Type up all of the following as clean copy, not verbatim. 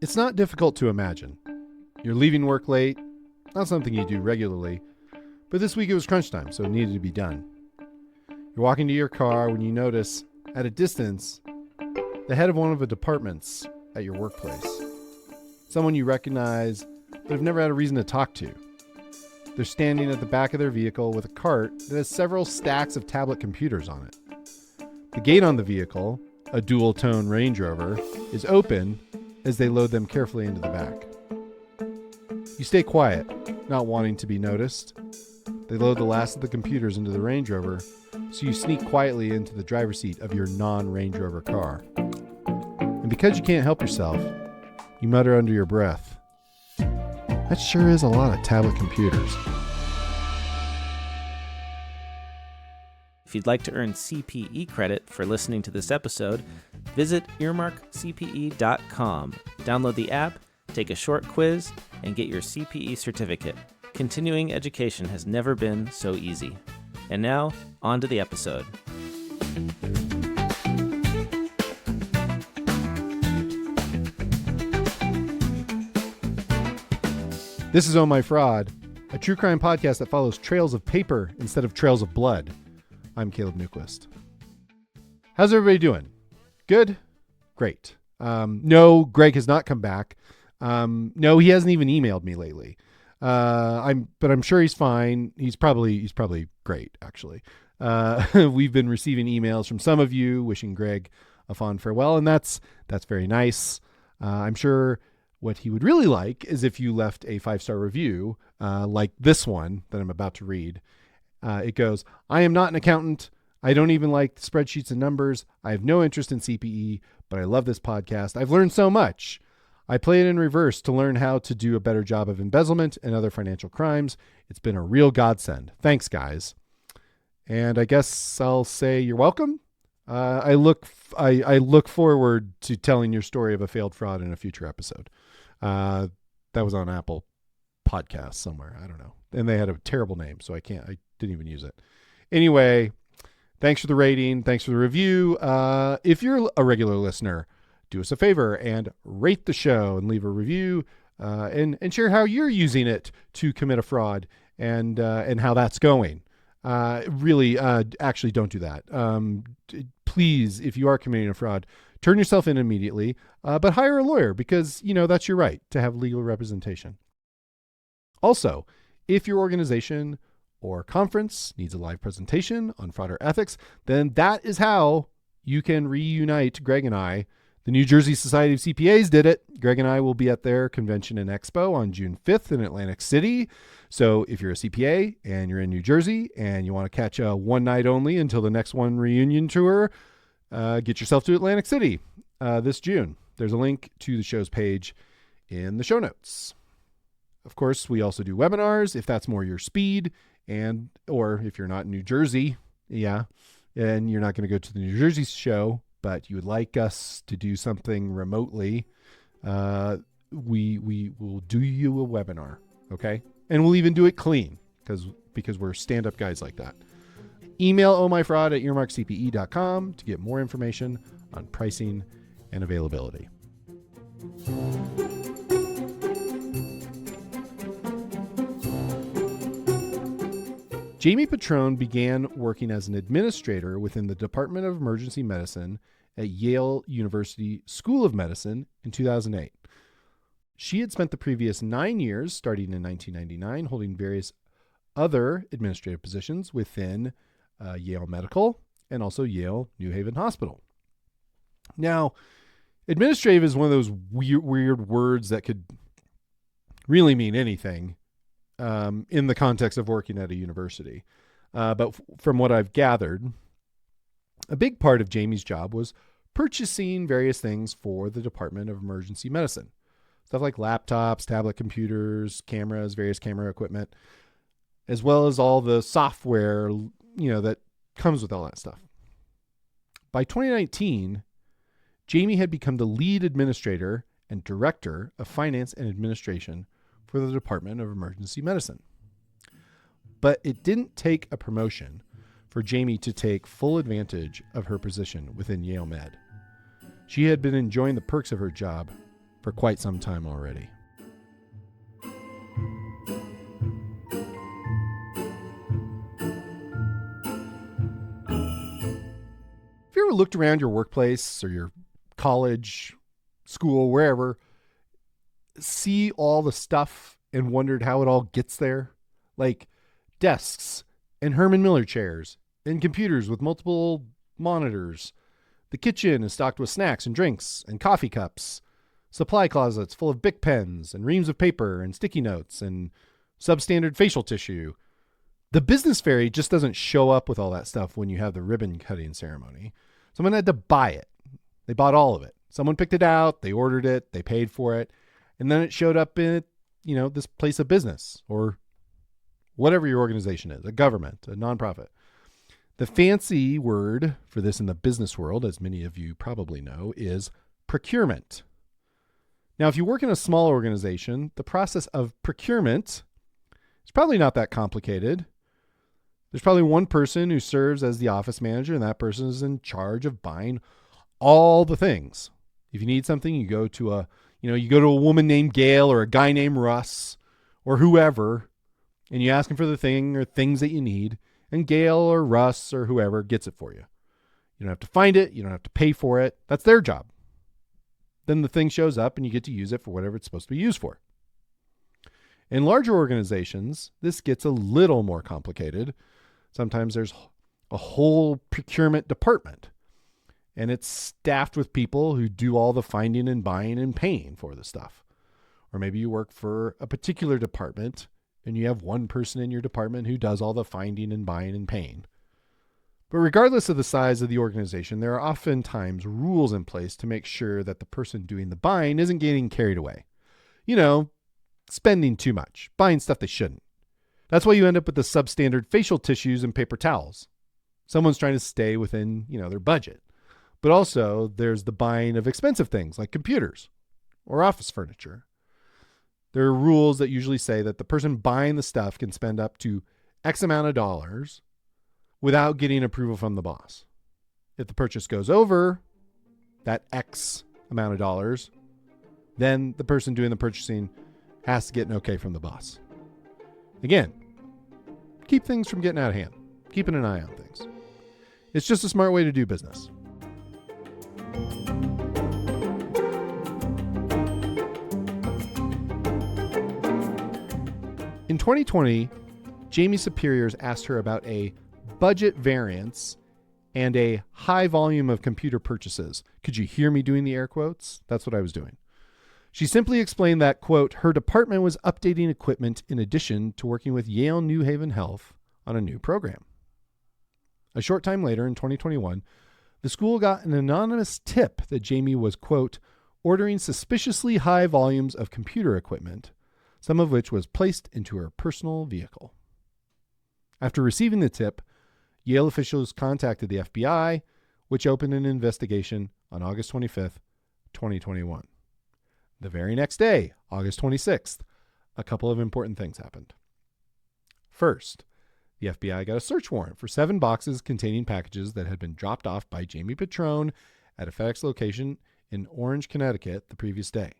It's not difficult to imagine. You're leaving work late, not something you do regularly, but this week it was crunch time, so it needed to be done. You're walking to your car when you notice, at a distance, the head of one of the departments at your workplace. Someone you recognize, but have never had a reason to talk to. They're standing at the back of their vehicle with a cart that has several stacks of tablet computers on it. The gate on the vehicle, a dual-tone Range Rover, is open as they load them carefully into the back. You stay quiet, not wanting to be noticed. They load the last of the computers into the Range Rover, so you sneak quietly into the driver's seat of your non-Range Rover car. And because you can't help yourself, you mutter under your breath, "That sure is a lot of tablet computers." If you'd like to earn CPE credit for listening to this episode, visit earmarkcpe.com. Download the app, take a short quiz, and get your CPE certificate. Continuing education has never been so easy. And now, on to the episode. This is Oh My Fraud, a true crime podcast that follows trails of paper instead of trails of blood. I'm Caleb Newquist. How's everybody doing? Good? Great. No, Greg has not come back. No, he hasn't even emailed me lately. But I'm sure he's fine. He's probably great, actually. We've been receiving emails from some of you wishing Greg a fond farewell, and that's very nice. I'm sure what he would really like is if you left a 5-star review, like this one that I'm about to read. It goes, "I am not an accountant. I don't even like spreadsheets and numbers. I have no interest in CPE, but I love this podcast. I've learned so much. I play it in reverse to learn how to do a better job of embezzlement and other financial crimes. It's been a real godsend. Thanks, guys." And I guess I'll say you're welcome. I look forward to telling your story of a failed fraud in a future episode. That was on Apple Podcasts somewhere. I don't know. And they had a terrible name, so I didn't even use it. Anyway, thanks for the rating. Thanks for the review. If you're a regular listener, do us a favor and rate the show and leave a review, and share how you're using it to commit a fraud and how that's going. Really, actually don't do that. Please, if you are committing a fraud, turn yourself in immediately, but hire a lawyer because, that's your right to have legal representation. Also, if your organization or conference needs a live presentation on fraud or ethics, then that is how you can reunite Greg and I. The New Jersey Society of CPAs did it. Greg and I will be at their convention and expo on June 5th in Atlantic City. So if you're a CPA and you're in New Jersey and you want to catch a one night only until the next one reunion tour, get yourself to Atlantic City this June. There's a link to the show's page in the show notes. Of course, we also do webinars if that's more your speed, or if you're not in New Jersey, and you're not going to go to the New Jersey show, but you would like us to do something remotely, we will do you a webinar, okay? And we'll even do it clean because we're stand-up guys like that. Email ohmyfraud at earmarkcpe.com to get more information on pricing and availability. Jamie Petrone began working as an administrator within the Department of Emergency Medicine at Yale University School of Medicine in 2008. She had spent the previous 9 years, starting in 1999, holding various other administrative positions within Yale Medical and also Yale New Haven Hospital. Now, administrative is one of those weird words that could really mean anything in the context of working at a university. But from what I've gathered, a big part of Jamie's job was purchasing various things for the Department of Emergency Medicine. Stuff like laptops, tablet computers, cameras, various camera equipment, as well as all the software, that comes with all that stuff. By 2019, Jamie had become the lead administrator and director of finance and administration for the Department of Emergency Medicine. But it didn't take a promotion for Jamie to take full advantage of her position within Yale Med. She had been enjoying the perks of her job for quite some time already. Have you ever looked around your workplace or your college, school, wherever, see all the stuff and wondered how it all gets there? Like desks and Herman Miller chairs and computers with multiple monitors. The kitchen is stocked with snacks and drinks and coffee cups. Supply closets full of Bic pens and reams of paper and sticky notes and substandard facial tissue. The business fairy just doesn't show up with all that stuff when you have the ribbon cutting ceremony. Someone had to buy it. They bought all of it. Someone picked it out. They ordered it. They paid for it. And then it showed up in, this place of business or whatever your organization is, a government, a nonprofit. The fancy word for this in the business world, as many of you probably know, is procurement. Now, if you work in a small organization, the process of procurement is probably not that complicated. There's probably one person who serves as the office manager, and that person is in charge of buying all the things. If you need something, you go to a woman named Gail or a guy named Russ or whoever, and you ask him for the thing or things that you need, and Gail or Russ or whoever gets it for you. You don't have to find it. You don't have to pay for it. That's their job. Then the thing shows up and you get to use it for whatever it's supposed to be used for. In larger organizations, this gets a little more complicated. Sometimes there's a whole procurement department, and it's staffed with people who do all the finding and buying and paying for the stuff. Or maybe you work for a particular department and you have one person in your department who does all the finding and buying and paying. But regardless of the size of the organization, there are oftentimes rules in place to make sure that the person doing the buying isn't getting carried away. Spending too much, buying stuff they shouldn't. That's why you end up with the substandard facial tissues and paper towels. Someone's trying to stay within, their budget. But also there's the buying of expensive things like computers or office furniture. There are rules that usually say that the person buying the stuff can spend up to X amount of dollars without getting approval from the boss. If the purchase goes over that X amount of dollars, then the person doing the purchasing has to get an okay from the boss. Again, keep things from getting out of hand. Keeping an eye on things. It's just a smart way to do business. In 2020, Jamie's superiors asked her about a budget variance and a high volume of computer purchases. Could you hear me doing the air quotes? That's what I was doing. She simply explained that, quote, her department was updating equipment in addition to working with Yale New Haven Health on a new program. A short time later, in 2021, the school got an anonymous tip that Jamie was, quote, ordering suspiciously high volumes of computer equipment, some of which was placed into her personal vehicle. After receiving the tip, Yale officials contacted the FBI, which opened an investigation on August 25th, 2021. The very next day, August 26th, a couple of important things happened. First, the FBI got a search warrant for 7 boxes containing packages that had been dropped off by Jamie Petrone at a FedEx location in Orange, Connecticut the previous day.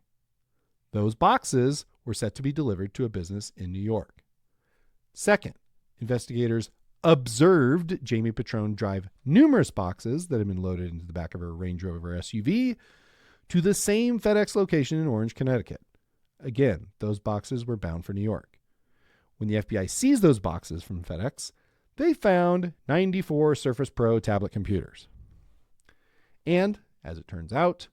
Those boxes were set to be delivered to a business in New York. Second, investigators observed Jamie Petrone drive numerous boxes that had been loaded into the back of her Range Rover SUV to the same FedEx location in Orange, Connecticut. Again, those boxes were bound for New York. When the FBI seized those boxes from FedEx, they found 94 Surface Pro tablet computers. And, as it turns out,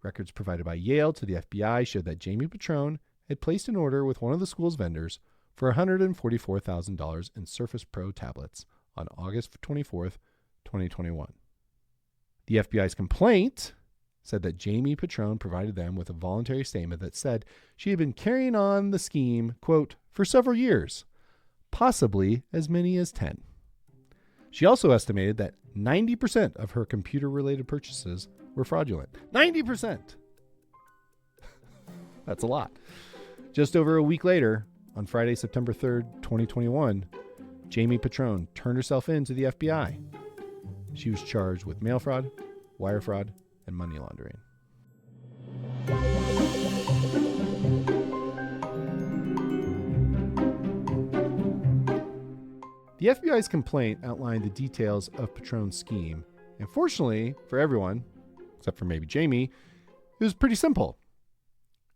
records provided by Yale to the FBI showed that Jamie Petrone had placed an order with one of the school's vendors for $144,000 in Surface Pro tablets on August 24th, 2021. The FBI's complaint said that Jamie Petrone provided them with a voluntary statement that said she had been carrying on the scheme, quote, for several years, possibly as many as 10. She also estimated that 90% of her computer-related purchases were fraudulent. 90%! That's a lot. Just over a week later, on Friday, September 3rd, 2021, Jamie Petrone turned herself in to the FBI. She was charged with mail fraud, wire fraud, and money laundering. The FBI's complaint outlined the details of Petrone's scheme, and fortunately for everyone, except for maybe Jamie, it was pretty simple.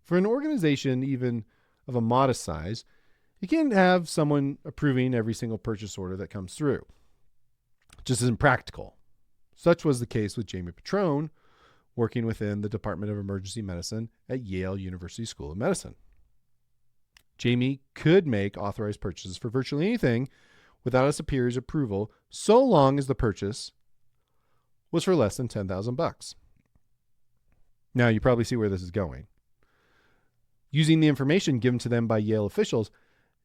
For an organization even of a modest size, you can't have someone approving every single purchase order that comes through. It just isn't practical. Such was the case with Jamie Petrone, working within the Department of Emergency Medicine at Yale University School of Medicine. Jamie could make authorized purchases for virtually anything without a superior's approval, so long as the purchase was for less than $10,000. Now, you probably see where this is going. Using the information given to them by Yale officials,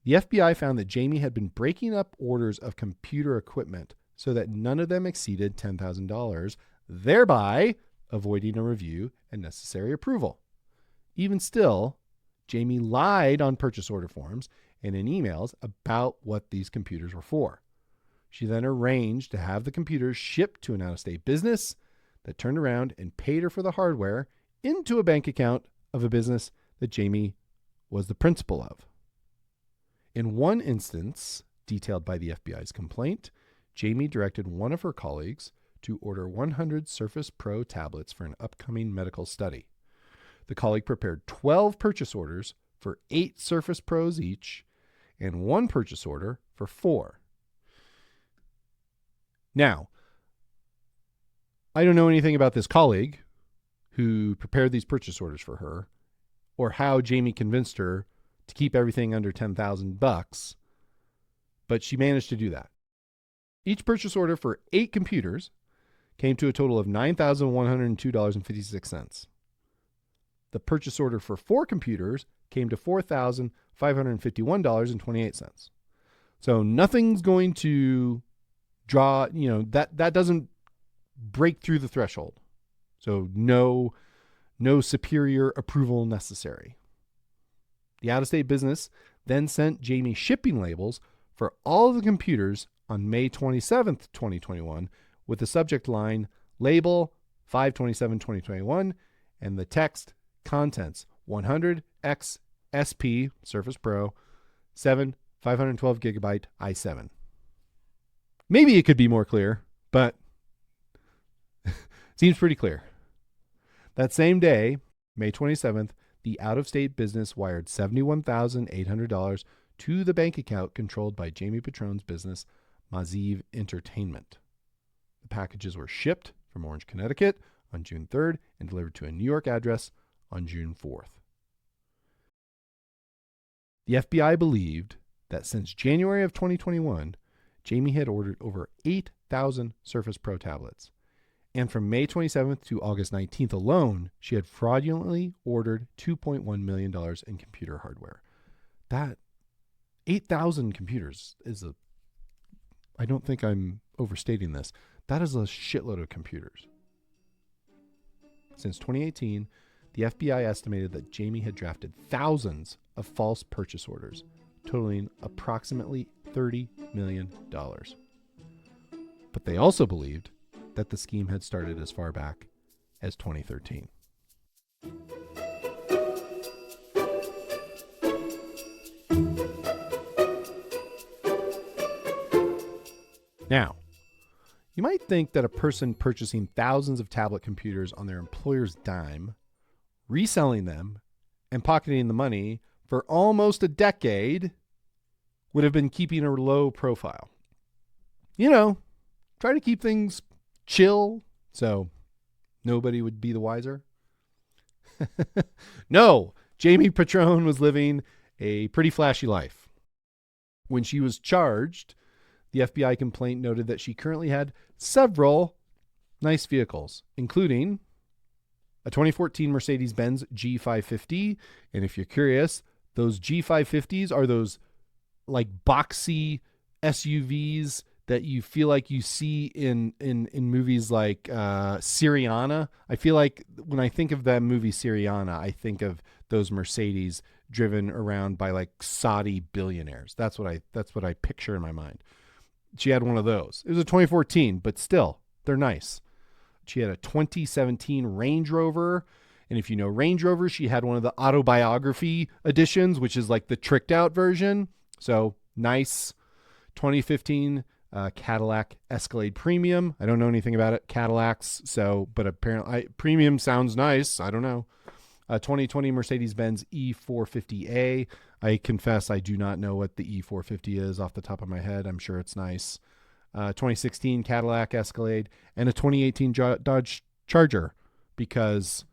the FBI found that Jamie had been breaking up orders of computer equipment so that none of them exceeded $10,000, thereby avoiding a review and necessary approval. Even still, Jamie lied on purchase order forms and in emails about what these computers were for. She then arranged to have the computers shipped to an out-of-state business that turned around and paid her for the hardware into a bank account of a business that Jamie was the principal of. In one instance, detailed by the FBI's complaint, Jamie directed one of her colleagues to order 100 Surface Pro tablets for an upcoming medical study. The colleague prepared 12 purchase orders for 8 Surface Pros each and 1 purchase order for 4. Now, I don't know anything about this colleague who prepared these purchase orders for her or how Jamie convinced her to keep everything under $10,000, but she managed to do that. Each purchase order for 8 computers came to a total of $9,102.56. The purchase order for 4 computers came to $4,551.28. So nothing's going to draw, that doesn't break through the threshold. So no superior approval necessary. The out-of-state business then sent Jamie shipping labels for all of the computers on May 27th, 2021, with the subject line label 5/27/2021 and the text contents 100 XSP Surface Pro 7 512 gigabyte i7. Maybe it could be more clear, but seems pretty clear. That same day, May 27th, the out-of-state business wired $71,800 to the bank account controlled by Jamie Petrone's business, Maziv Entertainment. The packages were shipped from Orange, Connecticut on June 3rd and delivered to a New York address on June 4th. The FBI believed that since January of 2021, Jamie had ordered over 8,000 Surface Pro tablets. And from May 27th to August 19th alone, she had fraudulently ordered $2.1 million in computer hardware. That 8,000 computers is I don't think I'm overstating this. That is a shitload of computers. Since 2018, the FBI estimated that Jamie had drafted thousands of false purchase orders, totaling approximately $30 million. But they also believed that the scheme had started as far back as 2013. Now, you might think that a person purchasing thousands of tablet computers on their employer's dime, reselling them, and pocketing the money for almost a decade would have been keeping a low profile. Try to keep things chill so nobody would be the wiser. No, Jamie Petrone was living a pretty flashy life. When she was charged, the FBI complaint noted that she currently had several nice vehicles, including a 2014 Mercedes-Benz G550. And if you're curious, those G550s are those like boxy SUVs that you feel like you see in movies like Syriana. I feel like when I think of that movie Syriana, I think of those Mercedes driven around by like Saudi billionaires. That's what I picture in my mind. She had one of those. It was a 2014, but still, they're nice. She had a 2017 Range Rover. And if you know Range Rover, she had one of the autobiography editions, which is like the tricked out version. So nice. 2015 Cadillac Escalade Premium. I don't know anything about it, Cadillacs, but apparently premium sounds nice. I don't know. 2020 Mercedes-Benz E450A. I confess I do not know what the E450 is off the top of my head. I'm sure it's nice. 2016 Cadillac Escalade, and a 2018 Dodge Charger, because,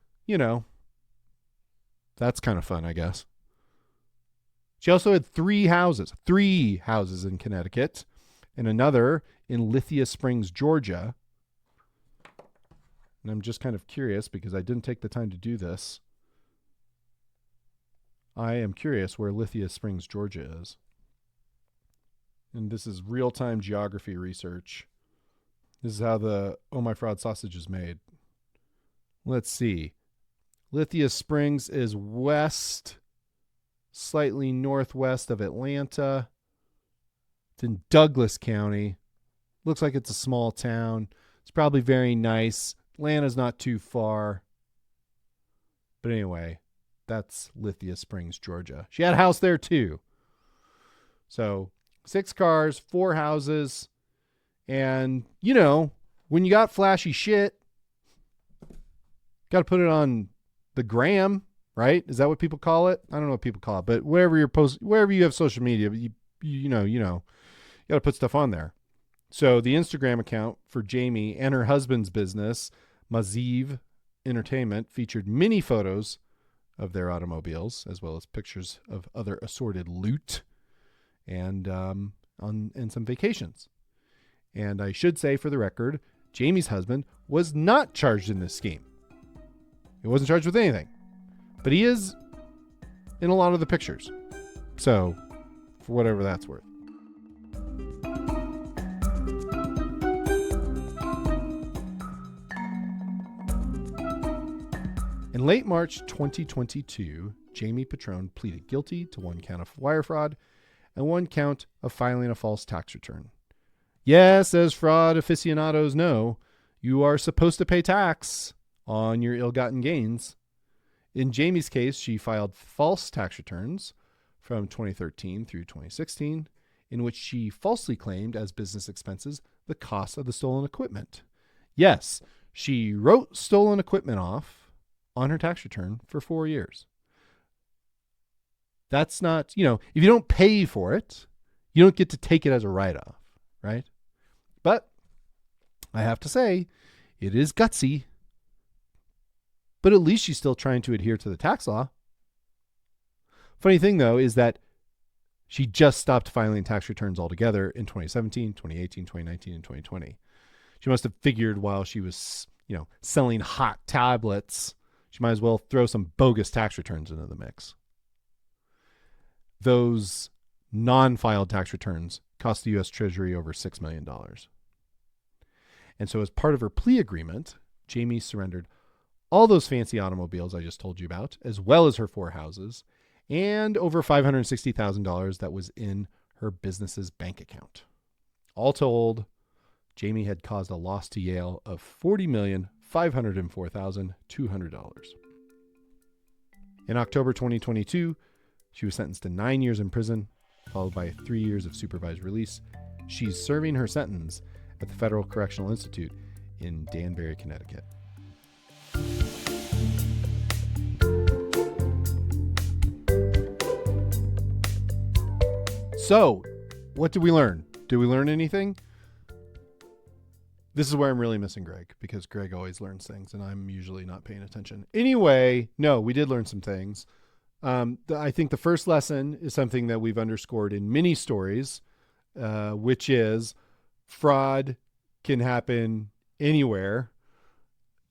that's kind of fun, I guess. She also had three houses in Connecticut, and another in Lithia Springs, Georgia. And I'm just kind of curious, because I didn't take the time to do this. I am curious where Lithia Springs, Georgia is. And this is real-time geography research. This is how the Oh My Fraud sausage is made. Let's see. Lithia Springs is west, slightly northwest of Atlanta. It's in Douglas County. Looks like it's a small town. It's probably very nice. Atlanta's not too far. But anyway, that's Lithia Springs, Georgia. She had a house there too. So 6 cars, 4 houses. And, when you got flashy shit, got to put it on the gram, right? Is that what people call it? I don't know what people call it, but wherever you have social media, you got to put stuff on there. So the Instagram account for Jamie and her husband's business, Maziv Entertainment, featured many photos of their automobiles, as well as pictures of other assorted loot and some vacations. And I should say, for the record, Jamie's husband was not charged in this scheme. He wasn't charged with anything, but he is in a lot of the pictures. So, for whatever that's worth. In late March 2022, Jamie Petrone pleaded guilty to 1 count of wire fraud and 1 count of filing a false tax return. Yes, as fraud aficionados know, you are supposed to pay tax on your ill-gotten gains. In Jamie's case, she filed false tax returns from 2013 through 2016, in which she falsely claimed as business expenses the cost of the stolen equipment. Yes, she wrote stolen equipment off on her tax return for 4 years. That's not, if you don't pay for it, you don't get to take it as a write-off, right? But I have to say, it is gutsy. But at least she's still trying to adhere to the tax law. Funny thing, though, is that she just stopped filing tax returns altogether in 2017, 2018, 2019, and 2020. She must have figured while she was, selling hot tablets, she might as well throw some bogus tax returns into the mix. Those non-filed tax returns cost the U.S. Treasury over $6 million. And so as part of her plea agreement, Jamie surrendered all those fancy automobiles I just told you about, as well as her 4 houses, and over $560,000 that was in her business's bank account. All told, Jamie had caused a loss to Yale of $40,504,200. In October 2022, she was sentenced to 9 years in prison, followed by 3 years of supervised release. She's serving her sentence at the Federal Correctional Institute in Danbury, Connecticut. So, what did we learn? Did we learn anything? This is where I'm really missing Greg, because Greg always learns things and I'm usually not paying attention. Anyway, no, we did learn some things. I think the first lesson is something that we've underscored in many stories, which is fraud can happen anywhere.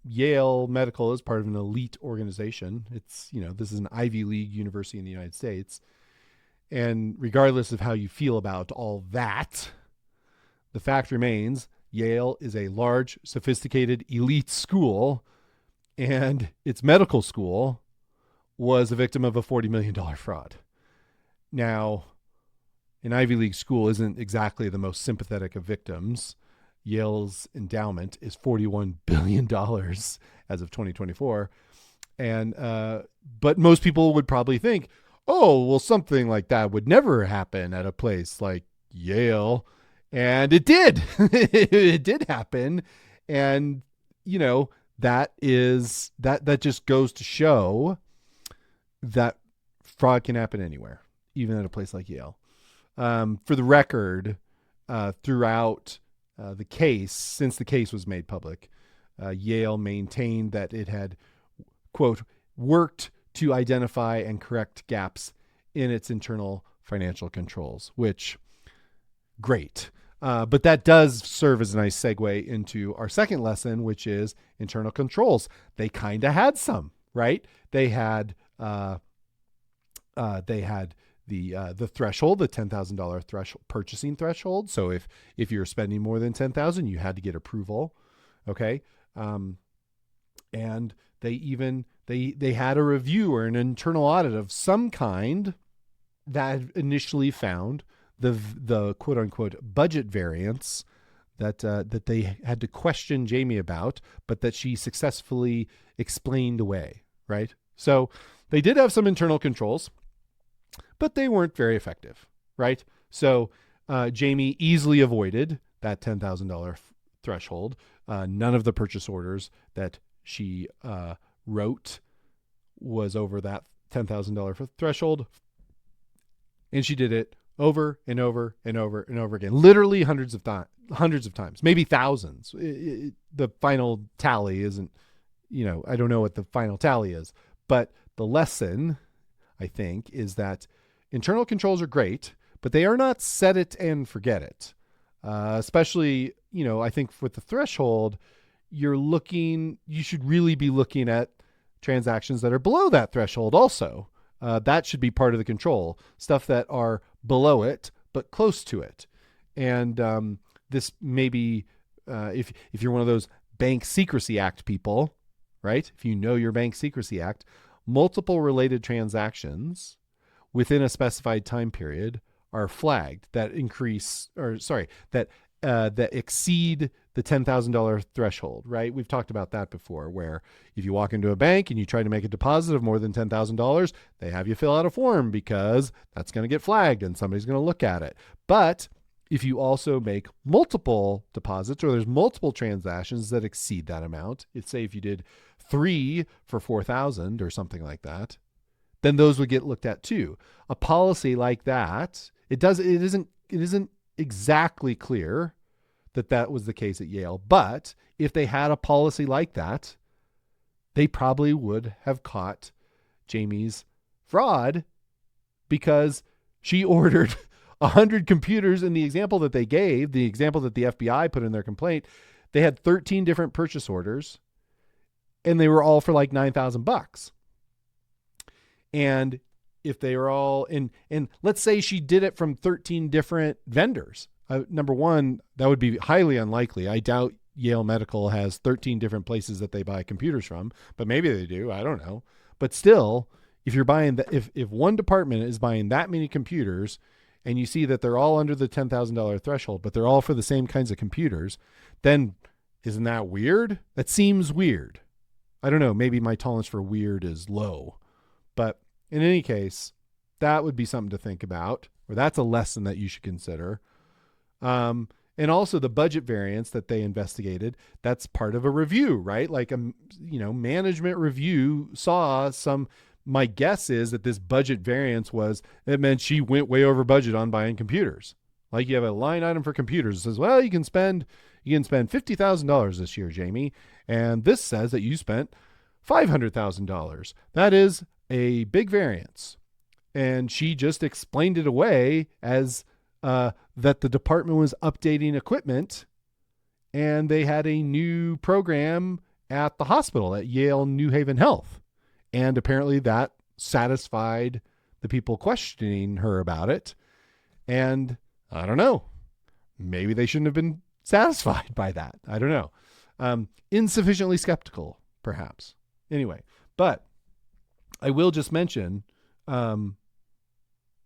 Yale Medical is part of an elite organization. It's, this is an Ivy League university in the United States. And regardless of how you feel about all that, the fact remains Yale is a large, sophisticated, elite school, and its medical school was a victim of a $40 million fraud. Now, an Ivy League school isn't exactly the most sympathetic of victims. Yale's endowment is $41 billion as of 2024. And, but most people would probably think, oh, well, something like that would never happen at a place like Yale. And it did. It did happen. And, that just goes to show that fraud can happen anywhere, even at a place like Yale. For the record, throughout the case, since the case was made public, Yale maintained that it had, quote, worked to identify and correct gaps in its internal financial controls, which, great. But that does serve as a nice segue into our second lesson, which is internal controls. They kind of had some, right? They had the threshold, the $10,000 threshold, purchasing threshold. So if you're spending more than $10,000, you had to get approval. Okay. And they had a review or an internal audit of some kind that initially found the quote unquote budget variance that they had to question Jamie about, but that she successfully explained away. Right. So they did have some internal controls, but they weren't very effective. Right. So Jamie easily avoided that $10,000 threshold. None of the purchase orders that she wrote was over that $10,000 threshold. And she did it over and over and over and over again, literally hundreds of times, maybe thousands. The final tally isn't, I don't know what the final tally is, but the lesson, I think, is that internal controls are great, but they are not set it and forget it. Especially, I think with the threshold, you should really be looking at transactions that are below that threshold also. That should be part of the control. Stuff that are below it, but close to it. And this may be, if you're one of those Bank Secrecy Act people, right? If you know your Bank Secrecy Act, multiple related transactions within a specified time period are flagged that exceed the $10,000 threshold, right? We've talked about that before, where if you walk into a bank and you try to make a deposit of more than $10,000, they have you fill out a form because that's going to get flagged and somebody's going to look at it. But if you also make multiple deposits or there's multiple transactions that exceed that amount, say if you did 3 for $4,000 or something like that, then those would get looked at too. A policy like that, it isn't exactly clear that was the case at Yale, but if they had a policy like that, they probably would have caught Jamie's fraud because she ordered 100 computers. In the example that they gave, the example that the FBI put in their complaint, they had 13 different purchase orders and they were all for like $9,000. And if they were all and let's say she did it from 13 different vendors. Number one, that would be highly unlikely. I doubt Yale Medical has 13 different places that they buy computers from, but maybe they do. I don't know. But still, if you're buying if one department is buying that many computers and you see that they're all under the $10,000 threshold, but they're all for the same kinds of computers, then isn't that weird? That seems weird. I don't know. Maybe my tolerance for weird is low, but in any case, that would be something to think about, or that's a lesson that you should consider. And also the budget variance that they investigated, that's part of a review, right? Like management review saw my guess is that this budget variance it meant she went way over budget on buying computers. Like you have a line item for computers. It says, well, you can spend $50,000 this year, Jamie. And this says that you spent $500,000. That is a big variance. And she just explained it away as that the department was updating equipment and they had a new program at the hospital at Yale New Haven Health. And apparently that satisfied the people questioning her about it. And I don't know, maybe they shouldn't have been satisfied by that. I don't know. Insufficiently skeptical, perhaps. Anyway, but I will just mention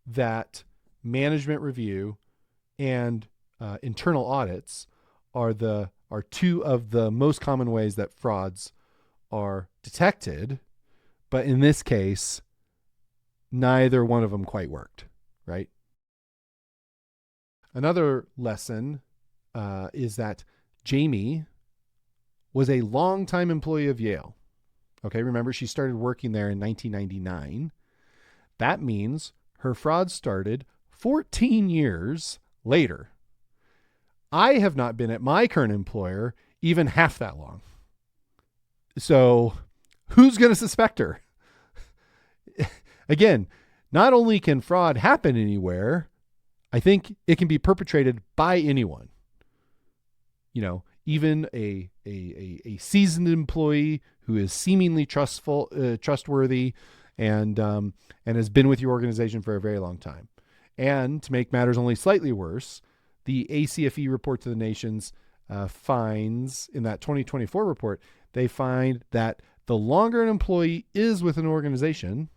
that management review and internal audits are two of the most common ways that frauds are detected. But in this case, neither one of them quite worked, right? Another lesson is that Jamie was a longtime employee of Yale. Okay, remember she started working there in 1999. That means her fraud started 14 years later. I have not been at my current employer even half that long. So who's going to suspect her? Again, not only can fraud happen anywhere, I think it can be perpetrated by anyone. You know, even a seasoned employee who is seemingly trustworthy, and has been with your organization for a very long time. And to make matters only slightly worse, the ACFE report to the nations finds in that 2024 report, they find that the longer an employee is with an organization,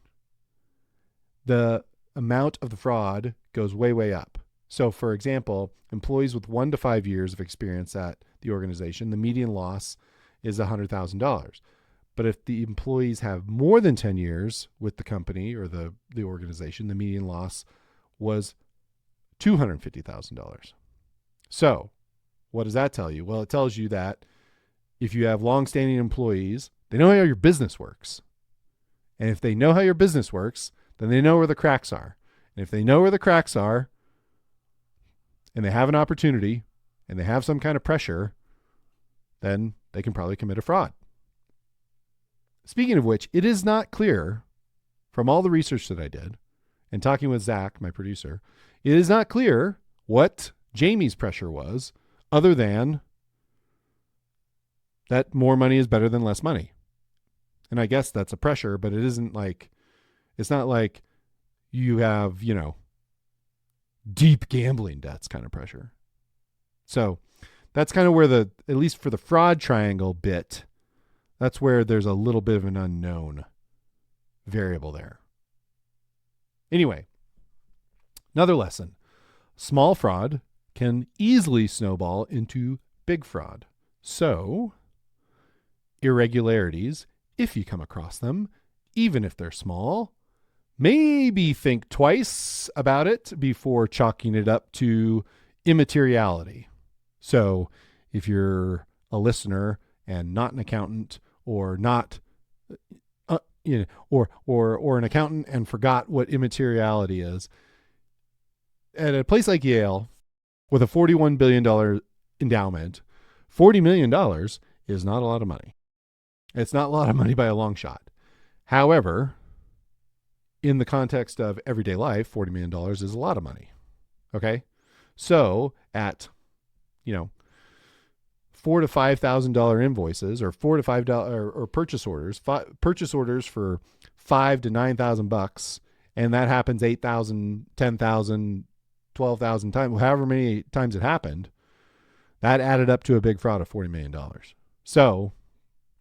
the amount of the fraud goes way, way up. So, for example, employees with 1 to 5 years of experience at the organization, the median loss is $100,000. But if the employees have more than 10 years with the company or the organization, the median loss was $250,000. So, what does that tell you? Well, it tells you that if you have longstanding employees, they know how your business works. And if they know how your business works, then they know where the cracks are. And if they know where the cracks are, and they have an opportunity, and they have some kind of pressure, then they can probably commit a fraud. Speaking of which, it is not clear from all the research that I did, and talking with Zach, my producer, it is not clear what Jamie's pressure was, other than that more money is better than less money. And I guess that's a pressure, but it isn't like, it's not like you have, deep gambling debts kind of pressure. So that's kind of where at least for the fraud triangle bit, that's where there's a little bit of an unknown variable there. Anyway, another lesson. Small fraud can easily snowball into big fraud. So, irregularities, if you come across them, even if they're small, maybe think twice about it before chalking it up to immateriality. So, if you're a listener and not an accountant, or not, or an accountant and forgot what immateriality is, at a place like Yale, with a $41 billion endowment, $40 million is not a lot of money. It's not a lot of money by a long shot. However, in the context of everyday life, $40 million is a lot of money. Okay? So at, $4,000 to $5,000 invoices, or $4,000 to $5 or purchase orders, purchase orders for $5,000 to $9,000, and that happens 8,000, 10,000, 12,000 times, however many times it happened, that added up to a big fraud of $40 million. So,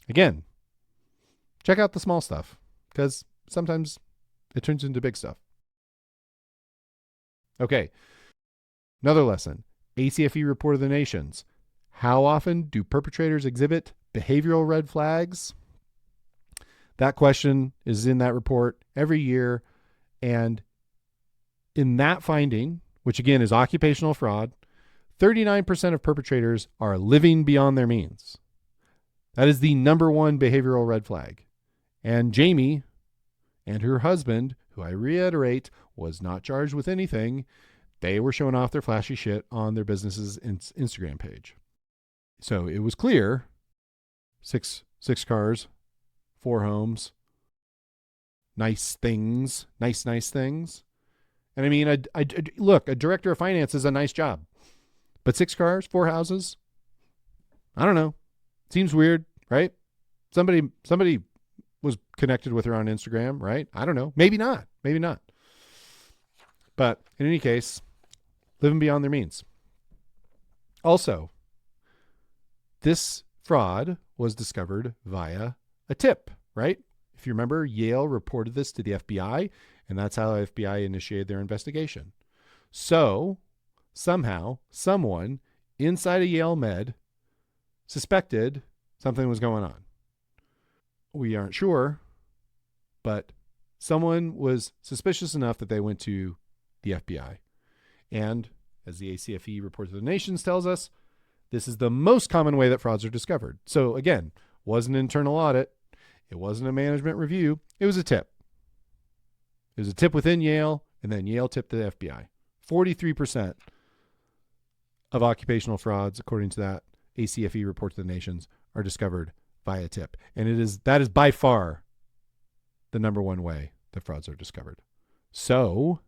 again, check out the small stuff, because sometimes it turns into big stuff. Okay, another lesson. ACFE report of the nations. How often do perpetrators exhibit behavioral red flags? That question is in that report every year. And in that finding, which again is occupational fraud, 39% of perpetrators are living beyond their means. That is the number one behavioral red flag. And Jamie and her husband, who I reiterate was not charged with anything, they were showing off their flashy shit on their business's Instagram page. So it was clear, six cars, 4 homes, nice things. And I mean, look, a director of finance is a nice job, but 6 cars, 4 houses, I don't know. Seems weird, right? Somebody was connected with her on Instagram, right? I don't know. Maybe not. But in any case, living beyond their means. Also, this fraud was discovered via a tip, right? If you remember, Yale reported this to the FBI, and that's how the FBI initiated their investigation. So, somehow, someone inside of Yale Med suspected something was going on. We aren't sure, but someone was suspicious enough that they went to the FBI. And As the ACFE report to the nations tells us, this is the most common way that frauds are discovered. So again, wasn't an internal audit. It wasn't a management review. It was a tip. It was a tip within Yale, and then Yale tipped the FBI. 43% of occupational frauds, according to that ACFE report to the nations, are discovered via tip. And that is by far the number one way that frauds are discovered. So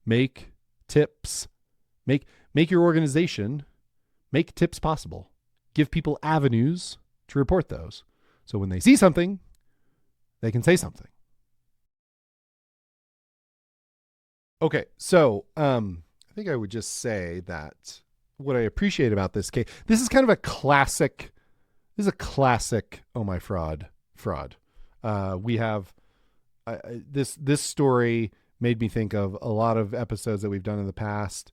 make tips, make your organization, make tips possible. Give people avenues to report those. So when they see something, they can say something. Okay, so I think I would just say that what I appreciate about this case, this is kind of a classic, oh my fraud. We have this story made me think of a lot of episodes that we've done in the past.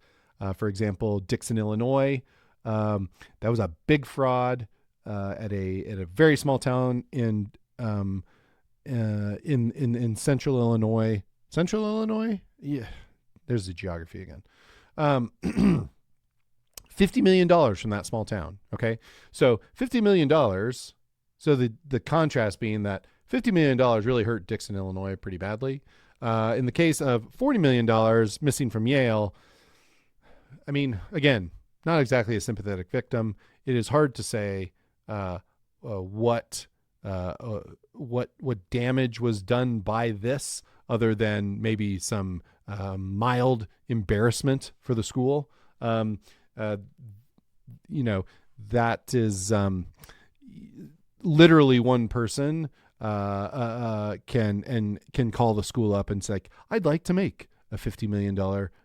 For example, Dixon, Illinois. That was a big fraud at a very small town in central Illinois. Central Illinois? Yeah, there's the geography again. $50 million from that small town. Okay. So $50 million. So the contrast being that $50 million really hurt Dixon, Illinois pretty badly. In the case of $40 million missing from Yale, I mean, again, not exactly a sympathetic victim. It is hard to say what damage was done by this, other than maybe some mild embarrassment for the school. That is literally one person can call the school up and say, I'd like to make a $50 million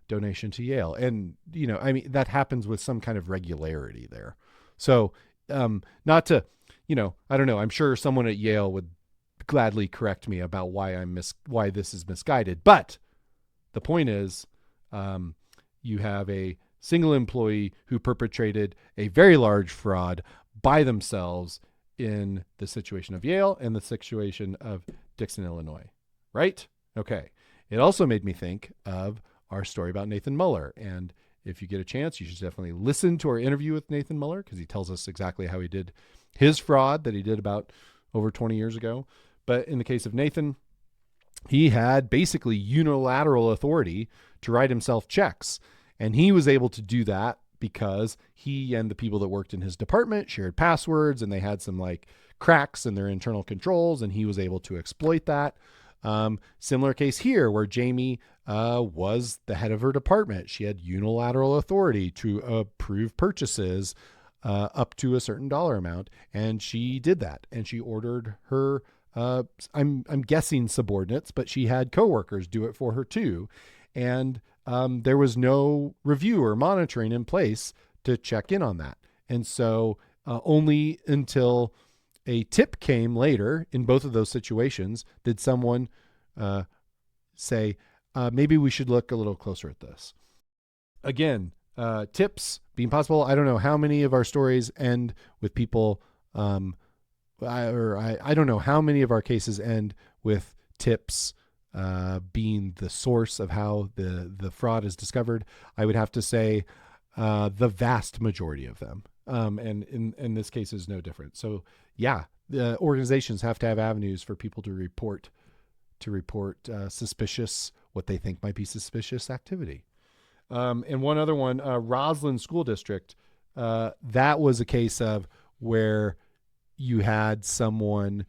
donation to Yale. And, that happens with some kind of regularity there. So not to, I don't know, I'm sure someone at Yale would gladly correct me about why this is misguided. But the point is, you have a single employee who perpetrated a very large fraud by themselves in the situation of Yale and the situation of Dixon, Illinois. Right? Okay. It also made me think of our story about Nathan Muller. And if you get a chance, you should definitely listen to our interview with Nathan Muller, because he tells us exactly how he did his fraud that he did about over 20 years ago. But in the case of Nathan, he had basically unilateral authority to write himself checks. And he was able to do that because he and the people that worked in his department shared passwords, and they had some cracks in their internal controls, and he was able to exploit that. Similar case here where Jamie was the head of her department. She had unilateral authority to approve purchases up to a certain dollar amount, and she did that. And she ordered her I'm guessing subordinates, but she had coworkers do it for her too. And there was no review or monitoring in place to check in on that. And so only until a tip came later in both of those situations did someone say, maybe we should look a little closer at this. Again, tips being possible. I don't know how many of our stories end with people I don't know how many of our cases end with tips being the source of how the fraud is discovered. I would have to say the vast majority of them. And in this case is no different. So yeah, the organizations have to have avenues for people to report suspicious, what they think might be suspicious activity. And one other one, Roslyn School District, that was a case of where you had someone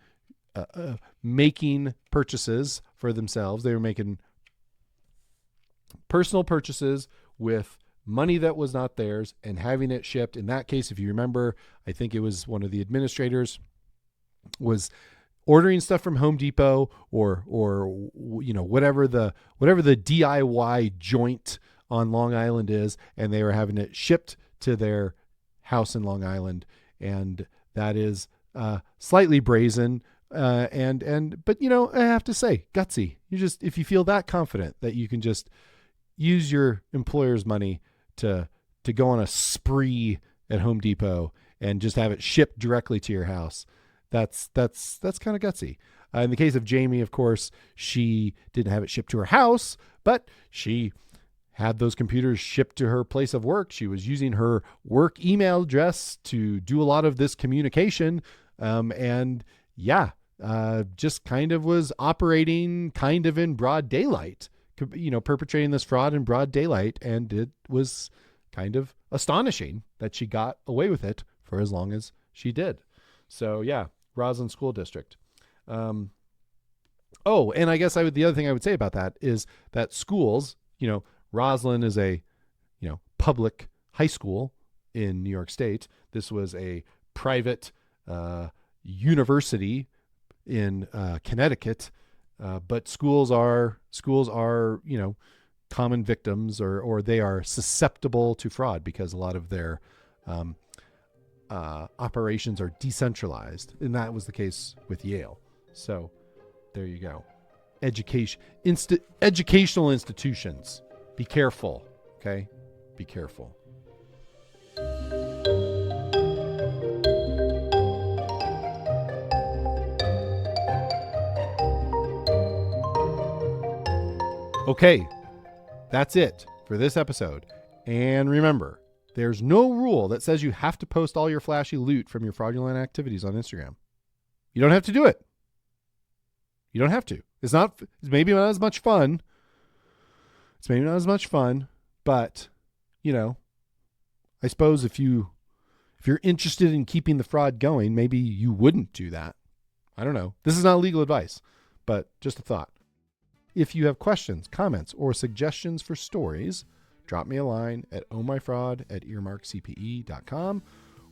making purchases for themselves. They were making personal purchases with money that was not theirs and having it shipped. In that case, if you remember, I think it was one of the administrators was ordering stuff from Home Depot or whatever the DIY joint on Long Island is, and they were having it shipped to their house in Long Island. And that is slightly brazen, but I have to say, gutsy. If you feel that confident that you can just use your employer's money to go on a spree at Home Depot and just have it shipped directly to your house, that's kind of gutsy. In the case of Jamie, of course, she didn't have it shipped to her house, but she had those computers shipped to her place of work. She was using her work email address to do a lot of this communication. Just kind of was operating kind of in broad daylight, perpetrating this fraud in broad daylight. And it was kind of astonishing that she got away with it for as long as she did. So yeah, Roslyn School District. And I guess the other thing I would say about that is that schools, Roslyn is a, public high school in New York State. This was a private university in Connecticut, but schools are common victims, or they are susceptible to fraud because a lot of their operations are decentralized, and that was the case with Yale. So there you go. Educational institutions. Be careful, okay? Be careful. Okay, that's it for this episode. And remember, there's no rule that says you have to post all your flashy loot from your fraudulent activities on Instagram. You don't have to do it. You don't have to. It's maybe not as much fun. But, I suppose if you're interested in keeping the fraud going, maybe you wouldn't do that. I don't know. This is not legal advice, but just a thought. If you have questions, comments, or suggestions for stories, drop me a line at ohmyfraud@earmarkcpe.com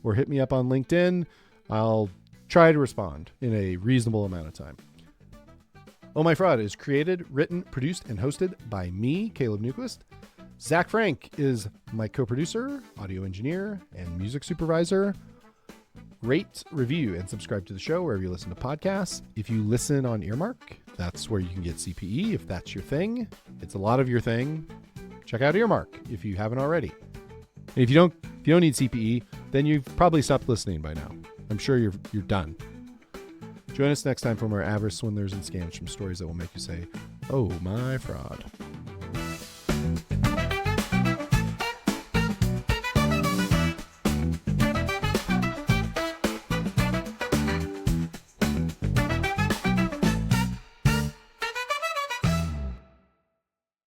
or hit me up on LinkedIn. I'll try to respond in a reasonable amount of time. Oh My Fraud is created, written, produced, and hosted by me, Caleb Newquist. Zach Frank is my co-producer, audio engineer, and music supervisor. Rate, review, and subscribe to the show wherever you listen to podcasts. If you listen on Earmark, that's where you can get CPE if that's your thing. It's a lot of your thing. Check out Earmark if you haven't already. And if you don't need CPE, then you've probably stopped listening by now. I'm sure you're done. Join us next time for more avarice, swindlers, and scams from stories that will make you say, "Oh my fraud."